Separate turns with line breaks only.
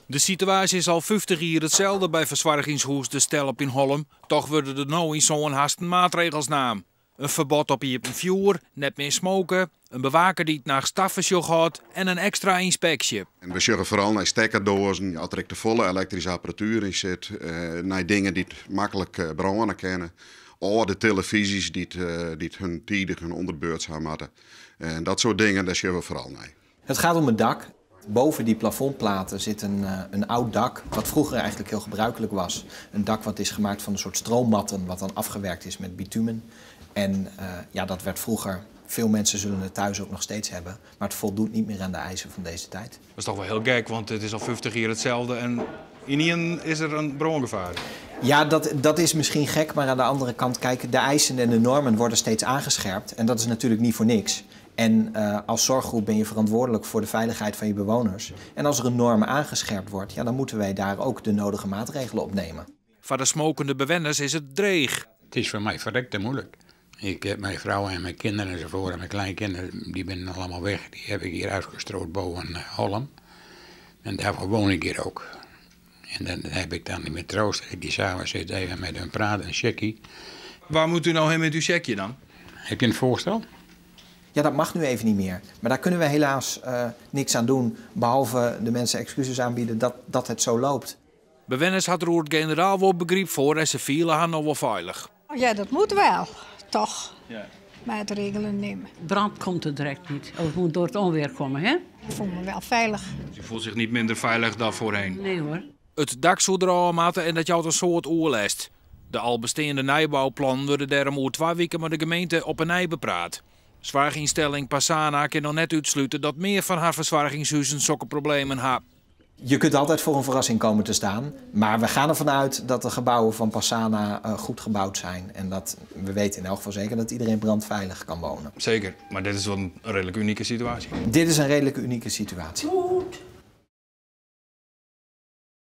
De situatie is al 50 jaar hetzelfde bij verzorgingshuis De Stelp in Holm. Toch worden er nou in zo'n hasten maatregels naam. Een verbod op je vuur, net meer smoken, een bewaker die het naar staffensjoch gaat en een extra inspectie.
En we zorgen vooral naar stekkerdozen, als er de volle elektrische apparatuur in zit, naar dingen die het makkelijk branden kennen. Oude televisies die het hun tijdig hun onderbeurt gaan maken. En dat soort dingen, daar zullen we vooral naar.
Het gaat om het dak. Boven die plafondplaten zit een oud dak, wat vroeger eigenlijk heel gebruikelijk was. Een dak wat is gemaakt van een soort stroommatten, wat dan afgewerkt is met bitumen. En ja, dat werd vroeger, veel mensen zullen het thuis ook nog steeds hebben, maar het voldoet niet meer aan de eisen van deze tijd.
Dat is toch wel heel gek, want het is al 50 jaar hetzelfde en in één is er een brandgevaar.
Ja, dat is misschien gek, maar aan de andere kant, kijk, de eisen en de normen worden steeds aangescherpt. En dat is natuurlijk niet voor niks. En als zorggroep ben je verantwoordelijk voor de veiligheid van je bewoners. En als er een norm aangescherpt wordt, ja, dan moeten wij daar ook de nodige maatregelen op nemen.
Voor de smokende bewoners is het dreig.
Het is voor mij verrekte moeilijk. Ik heb mijn vrouw en mijn kinderen enzovoort en mijn kleinkinderen, die ben allemaal weg. Die heb ik hier uitgestrooid boven Holm. En daarvoor woon ik hier ook. En dan heb ik dan met troost, die samen zit even met hun praten, een checkie.
Waar moet u nou heen met uw checkje dan?
Heb je een voorstel?
Ja, dat mag nu even niet meer. Maar daar kunnen we helaas niks aan doen, behalve de mensen excuses aanbieden dat het zo loopt.
Bewoners hadden er het generaal wel begrip voor en ze vielen haar nog wel veilig.
Ja, dat moet wel, toch? Ja. Maatregelen nemen.
Brand komt er direct niet. Of het moet door het onweer komen, hè?
Ik voel me wel veilig.
U voelt zich niet minder veilig dan voorheen?
Nee hoor.
Het dak zou er al matten en dat jou een soort oorlest. De al bestaande nijbouwplannen worden daarom over 2 weken met de gemeente op een nij bepraat. Zwaarginstelling Passana kan nog net uitsluiten dat meer van haar verzorgingshuizen zulke problemen hebben.
Je kunt altijd voor een verrassing komen te staan, maar we gaan ervan uit dat de gebouwen van Passana goed gebouwd zijn. En dat we weten in elk geval zeker dat iedereen brandveilig kan wonen.
Zeker, maar dit is wel een redelijk unieke situatie.
Dit is een redelijk unieke situatie.
Goed.